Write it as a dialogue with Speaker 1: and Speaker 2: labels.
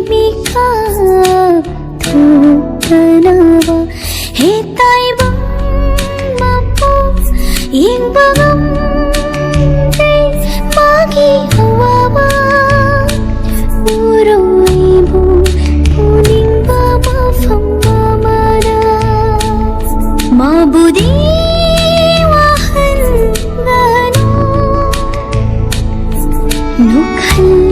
Speaker 1: ka tu kanawa he tai bang ma po ing bagam de magi hawa uro ibu kuning ba ma fam ma ra ma budi wahan gano nukhal